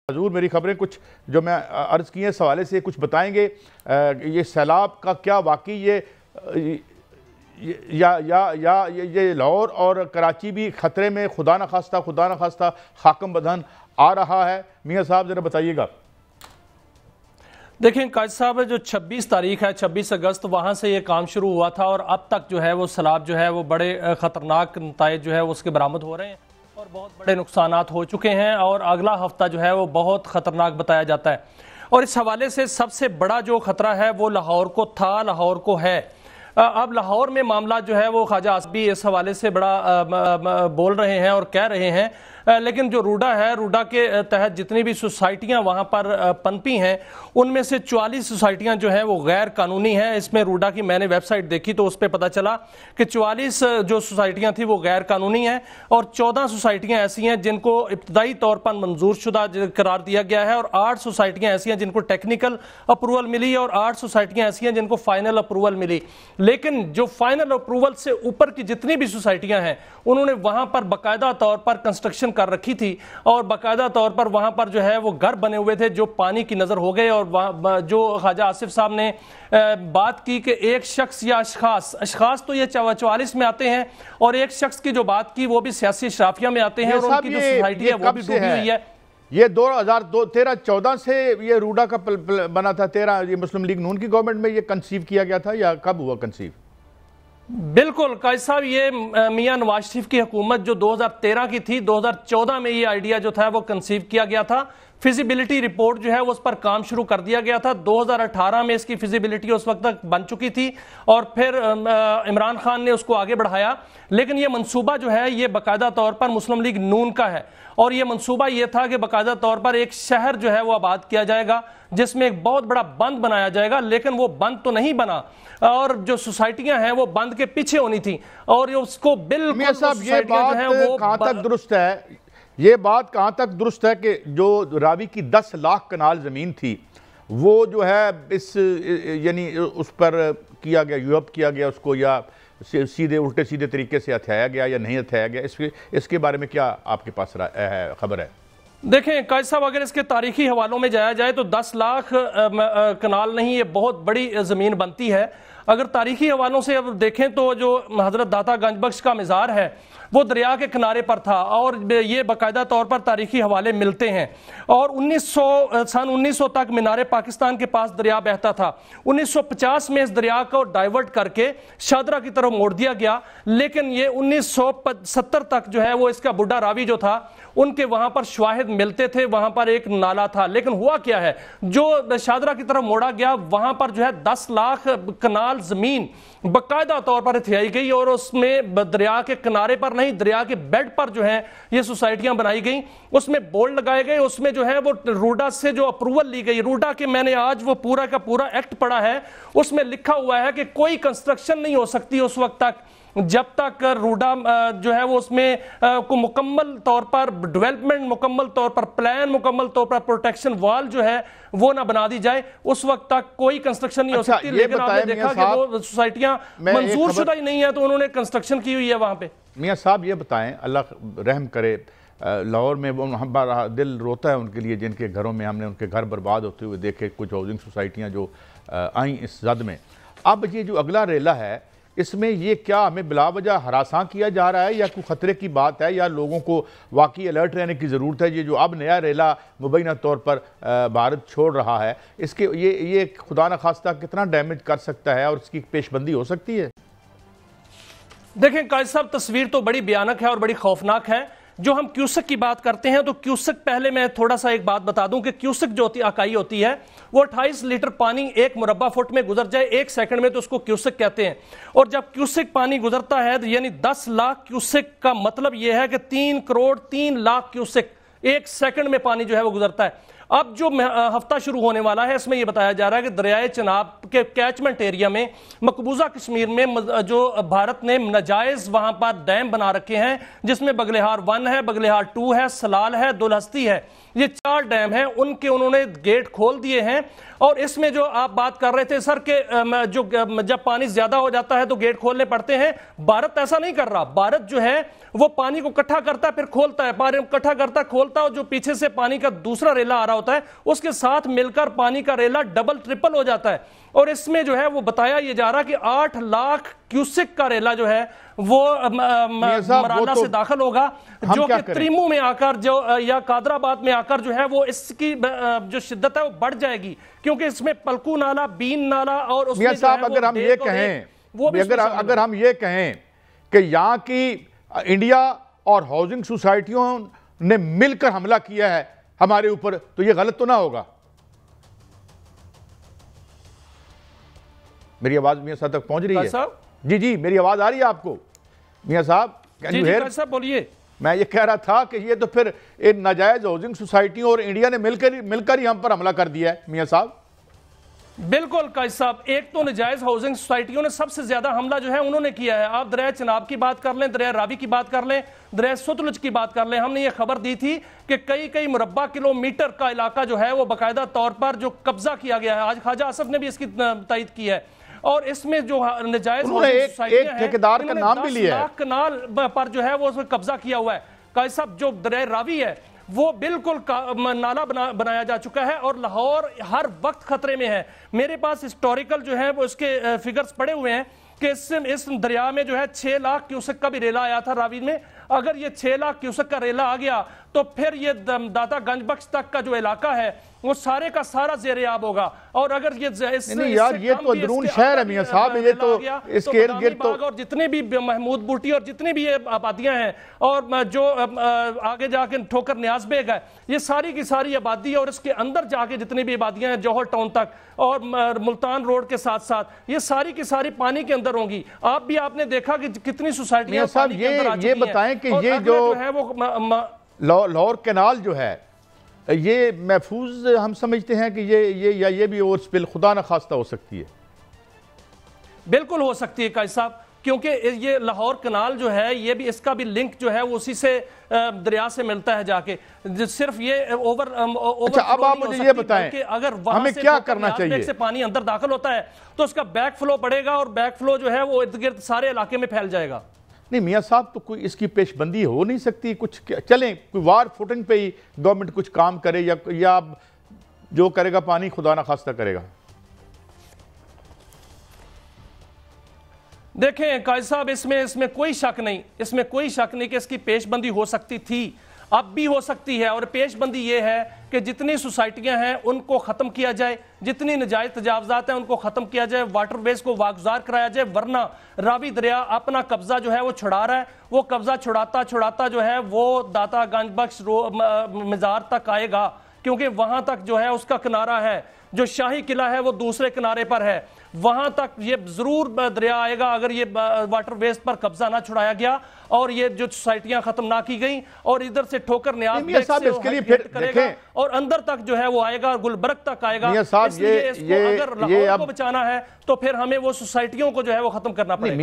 حضور میری خبریں کچھ جو میں عرض کی ہیں اس حوالے سے کچھ بتائیں گے، یہ سیلاب کا کیا واقعی یہ لاہور اور کراچی بھی خطرے میں خدا نخواستہ خاکم بدہن آ رہا ہے؟ میاں صاحب ذرا بتائیے گا۔ دیکھیں قائد صاحب، جو 26 تاریخ ہے 26 اگست وہاں سے یہ کام شروع ہوا تھا اور اب تک جو ہے وہ سیلاب جو ہے وہ بڑے خطرناک نتائج جو ہے اس کے برآمد ہو رہے ہیں اور بہت بڑے نقصانات ہو چکے ہیں، اور اگلا ہفتہ جو ہے وہ بہت خطرناک بتایا جاتا ہے۔ اور اس حوالے سے سب سے بڑا جو خطرہ ہے وہ لاہور کو تھا، لاہور کو ہے۔ اب لاہور میں معاملہ جو ہے وہ خواجہ آصفی اس حوالے سے بڑا بول رہے ہیں اور کہہ رہے ہیں، لیکن جو روڈا ہے، روڈا کے تحت جتنی بھی سوسائٹیاں وہاں پر پنپی ہیں ان میں سے 44 سوسائٹیاں جو ہیں وہ غیر قانونی ہیں۔ اس میں روڈا کی میں نے ویب سائٹ دیکھی تو اس پہ پتہ چلا کہ 44 جو سوسائٹیاں تھیں وہ غیر قانونی ہیں، اور 14 سوسائٹیاں ایسی ہیں جن کو ابتدائی طور پر منظور شدہ قرار دیا گیا ہے، اور 8 سوسائٹیاں ایسی ہیں جن کو ٹیکنیکل اپروول ملی، اور 8 سوسائٹیاں ایسی ہیں جن کو فائنل اپروول ملی۔ لیکن جو فائنل اپروول سے اوپر کی جتنی بھی سوسائٹیاں ہیں انہوں نے وہاں پر باقاعدہ طور پر کنسٹرکشن کر رکھی تھی، اور باقاعدہ طور پر وہاں پر جو ہے وہ گھر بنے ہوئے تھے جو پانی کی نظر ہو گئے۔ اور جو خواجہ آصف صاحب نے بات کی کہ ایک شخص یا اشخاص تو یہ 44 میں آتے ہیں، اور ایک شخص کی جو بات کی وہ بھی سیاسی اشرافیہ میں آتے ہیں، اور ان کی جو سوسائٹی ہے وہ بھی ڈوبی ہوئی ہے۔ یہ 2013-14 سے یہ روڈا کا بنا تھا، 13 یہ مسلم لیگ نون کی گورنمنٹ میں یہ کنسیو کیا گیا تھا، یا کب ہوا کنسیو؟ بالکل قائد صاحب، یہ میاں نواز شریف کی حکومت جو 2013 کی تھی، 2014 میں یہ آئیڈیا جو تھا وہ کنسیو کیا گیا تھا۔ فیزیبلٹی رپورٹ جو ہے اس پر کام شروع کر دیا گیا تھا، 2018 میں اس کی فیزیبلٹی اس وقت تک بن چکی تھی، اور پھر عمران خان نے اس کو آگے بڑھایا۔ لیکن یہ منصوبہ جو ہے یہ باقاعدہ طور پر مسلم لیگ نون کا ہے، اور یہ منصوبہ یہ تھا کہ باقاعدہ طور پر ایک شہر جو ہے وہ آباد کیا جائے گا جس میں ایک بہت بڑا بند بنایا جائے گا، لیکن وہ بند تو نہیں بنا، اور جو سوسائٹیاں ہیں وہ بند کے پیچھے ہونی تھی، اور اس کو بالکل یہ بات کہاں تک درست ہے؟ یہ بات کہاں تک درست ہے کہ جو راوی کی 10 لاکھ کنال زمین تھی وہ جو ہے یعنی اس پر کیا گیا، یوپ کیا گیا اس کو، یا سیدھے الٹے سیدھے طریقے سے ہتھیایا گیا یا نہیں ہتھیایا گیا؟ اس کے بارے میں کیا آپ کے پاس خبر ہے؟ دیکھیں قائد صاحب، اگر اس کے تاریخی حوالوں میں جایا جائے تو 10 لاکھ کنال نہیں، یہ بہت بڑی زمین بنتی ہے۔ اگر تاریخی حوالوں سے اب دیکھیں تو جو حضرت داتا گنج بخش کا مزار ہے وہ دریا کے کنارے پر تھا، اور یہ باقاعدہ طور پر تاریخی حوالے ملتے ہیں، اور سن 1900 تک مینار پاکستان کے پاس دریا بہتا تھا۔ 1950 میں اس دریا کو ڈائیورٹ کر کے شاہدرہ کی طرف موڑ دیا گیا، لیکن یہ 1970 تک جو ہے وہ اس کا بڈھا راوی جو تھا ان کے وہاں پر شواہد ملتے تھے، وہاں پر ایک نالا تھا۔ لیکن ہوا کیا ہے، جو شاہدرہ کی طرف موڑا گیا وہاں پر جو ہے 10 لاکھ کنال زمین باقاعدہ طور پر ہتھیائی گئی، اور اس میں دریا کے کنارے پر نہیں، دریا کے بیڈ پر جو ہے یہ سوسائٹیاں بنائی گئیں، اس میں بورڈ لگائے گئے، اس میں جو ہے وہ روڈا سے جو اپروول لی گئی، روڈا کے میں نے آج وہ پورا کا پورا ایکٹ پڑھا ہے، اس میں لکھا ہوا ہے کہ کوئی کنسٹرکشن نہیں ہو سکتی اس وقت تک جب تک روڈا جو ہے وہ اس میں مکمل طور پر ڈیولپمنٹ، مکمل طور پر پلان، مکمل طور پر پروٹیکشن وال جو ہے وہ نہ بنا دی جائے، اس وقت تک کوئی کنسٹرکشن نہیں ہو سکتی۔ لیکن آپ نے دیکھا کہ وہ سوسائٹیاں منظور شدہ ہی نہیں ہیں تو انہوں نے کنسٹرکشن کی ہوئی ہے وہاں پہ۔ میاں صاحب یہ بتائیں، اللہ رحم کرے، لاہور میں ہمارا دل روتا ہے ان کے لیے جن کے گھروں میں ہم نے ان کے گھر برباد ہوتے ہوئے دیکھے، کچھ ہاؤسنگ سوسائٹیاں جو آئیں اس زد میں۔ اب یہ جو اگلا ریلا ہے اس میں یہ کیا ہمیں بلا وجہ ہراساں کیا جا رہا ہے، یا کوئی خطرے کی بات ہے، یا لوگوں کو واقعی الرٹ رہنے کی ضرورت ہے؟ یہ جو اب نیا ریلا مبینہ طور پر بھارت چھوڑ رہا ہے، اس کے یہ خدا نخواستہ کتنا ڈیمیج کر سکتا ہے، اور اس کی پیش بندی ہو سکتی ہے؟ دیکھیں قائد صاحب، تصویر تو بڑی بھیانک ہے اور بڑی خوفناک ہے۔ جو ہم کیوسک کی بات کرتے ہیں تو کیوسک، پہلے میں تھوڑا سا ایک بات بتا دوں کہ کیوسک جو اکائی ہوتی ہے وہ 28 لیٹر پانی 1 مربع فٹ میں گزر جائے 1 سیکنڈ میں تو اس کو کیوسک کہتے ہیں، اور جب کیوسک پانی گزرتا ہے یعنی 10 لاکھ کیوسک کا مطلب یہ ہے کہ 3 کروڑ 3 لاکھ کیوسک 1 سیکنڈ میں پانی جو ہے وہ گزرتا ہے۔ اب جو ہفتہ شروع ہونے والا ہے اس میں یہ بتایا جا رہا ہے کہ دریائے چناب کے کیچمنٹ ایریا میں مقبوضہ کشمیر میں جو بھارت نے ناجائز وہاں پر ڈیم بنا رکھے ہیں، جس میں بگلہار 1 ہے، بگلہار 2 ہے، سلال ہے، دلہستی ہے، یہ 4 ڈیم ہیں ان کے انہوں نے گیٹ کھول دیے ہیں. اور اس میں جو آپ بات کر رہے تھے سر کہ جب پانی زیادہ ہو جاتا ہے تو گیٹ کھولنے پڑتے ہیں, بھارت ایسا نہیں کر رہا. بھارت جو ہے وہ پانی کو اکٹھا کرتا ہے پھر کھولتا ہے, پانی اکٹھا کرتا ہے کھولتا ہے, اور جو پیچھے سے پانی کا دوسرا ریلا آ رہا ہوتا ہے اس کے ساتھ مل کر پانی کا ریلا ڈبل ٹرپل ہو جاتا ہے. اور اس میں جو ہے وہ بتایا یہ جا رہا کہ 8 لاکھ کیوسک کا ریلا جو ہے وہ مرانہ سے داخل ہوگا, جو کہ تریمو میں آ کر یا قادر آباد میں آ کر جو ہے وہ اس کی جو شدت ہے وہ بڑھ جائے گی, کیونکہ اس میں پلکو نالا, بین نالا اور اس میں صاحب اگر ہم یہ کہیں کہ یہاں کی انڈیا اور ہاؤسنگ سوسائٹیوں نے مل کر حملہ کیا ہے ہمارے اوپر, تو یہ غلط تو نہ ہوگا؟ میری آواز میاں صاحب تک پہنچ رہی ہے؟ جی میری آواز آ رہی ہے آپ کو میاں صاحب؟ صاحب بولیے. میں یہ کہہ رہا تھا کہ یہ تو پھر ان ناجائز ہاؤسنگ سوسائٹیوں اور انڈیا نے مل کر ہی ہم پر حملہ کر دیا ہے میاں صاحب. بالکل قائد صاحب, ایک تو نجائز ہاؤسنگ سوسائٹیوں نے سب سے زیادہ حملہ جو ہے انہوں نے کیا ہے. آپ دریائے چناب کی بات کر لیں, دریائے راوی کی بات کر لیں, دریائے ستلج کی بات کر لیں. ہم نے یہ خبر دی تھی کہ کئی مربع کلومیٹر کا علاقہ جو ہے وہ باقاعدہ طور پر جو قبضہ کیا گیا ہے. آج خواجہ اسف نے بھی اس کی تائید کی ہے. اور اس میں جو نجائز ایک ٹھیکیدار کا نام بھی لیا ہے, 10 لاکھ کنال پر جو ہے وہ اس میں قبضہ کیا ہوا ہے. قائد صاحب جو دریائے راوی ہے وہ بالکل نالا بنایا جا چکا ہے اور لاہور ہر وقت خطرے میں ہے. میرے پاس ہسٹوریکل جو ہے وہ اس کے فگرز پڑے ہوئے ہیں کہ اس دریا میں جو ہے 6 لاکھ کیوسک کا بھی ریلا آیا تھا راوی میں. اگر یہ 6 لاکھ کیوسک کا ریلا آ گیا تو پھر یہ داتا گنج بخش تک کا جو علاقہ ہے وہ سارے کا سارا زیر آب ہوگا. اور اگر یہ تو اندرون شہر ہے میاں صاحب, یہ تو اس کے ارد گرد تو اور جتنے بھی محمود بوٹی اور جتنے بھی آبادیاں ہیں اور جو آگے جا کے ٹھوکر نیاز بیگ ہے, یہ ساری کی ساری آبادی اور اس کے اندر جا کے جتنی بھی آبادیاں ہیں جوہر ٹاؤن تک اور ملتان روڈ کے ساتھ ساتھ, یہ ساری کی ساری پانی کے اندر ہوں گی. آپ نے دیکھا کہ کتنی سوسائٹیاں پانی کے اندر آ چکی ہیں. یہ بتائیں کہ یہ جو لاہور کینال جو ہے یہ محفوظ ہم سمجھتے ہیں کہ یہ بھی اوور سپل خدا نہ خواستہ ہو سکتی ہے؟ بالکل ہو سکتی ہے قائد صاحب, کیونکہ یہ لاہور کنال جو ہے یہ بھی اس کا بھی لنک جو ہے وہ اسی سے دریا سے ملتا ہے جا کے. صرف یہ اچھا اب آپ مجھے یہ بتائیں کہ اگر ہمیں کیا کرنا چاہیے؟ سے پانی اندر داخل ہوتا ہے تو اس کا بیک فلو بڑھے گا اور بیک فلو جو ہے وہ ارد گرد سارے علاقے میں پھیل جائے گا. نہیں میاں صاحب, تو کوئی اس کی پیش بندی ہو نہیں سکتی؟ کچھ چلیں کوئی وار فوٹنگ پہ ہی گورنمنٹ کچھ کام کرے یا جو کرے گا پانی خدا نہ خواستہ کرے گا؟ دیکھیں قائد صاحب, اس میں کوئی شک نہیں کہ اس کی پیش بندی ہو سکتی تھی, اب بھی ہو سکتی ہے. اور پیش بندی یہ ہے کہ جتنی سوسائٹیاں ہیں ان کو ختم کیا جائے, جتنی نجائز تجاوزات ہیں ان کو ختم کیا جائے, واٹر ویز کو واگزار کرایا جائے. ورنہ راوی دریا اپنا قبضہ جو ہے وہ چھڑا رہا ہے, وہ قبضہ چھڑاتا جو ہے وہ داتا گنج بخش مزار تک آئے گا, کیونکہ وہاں تک جو ہے اس کا کنارہ ہے. جو شاہی قلعہ ہے وہ دوسرے کنارے پر ہے, وہاں تک یہ ضرور دریا آئے گا اگر یہ واٹر ویز پر قبضہ نہ چھڑایا گیا اور یہ جو سوسائٹیاں ختم نہ کی گئیں. اور ادھر سے ٹھوکر نیاز بیگ سے ہٹ کرے گا اور اندر تک جو ہے وہ آئے گا, گلبرگ تک آئے گا. اس لیے اس کو اگر لاہور کو بچانا ہے تو پھر ہمیں وہ سوسائٹیوں کو جو ہے وہ ختم کرنا پڑے گا.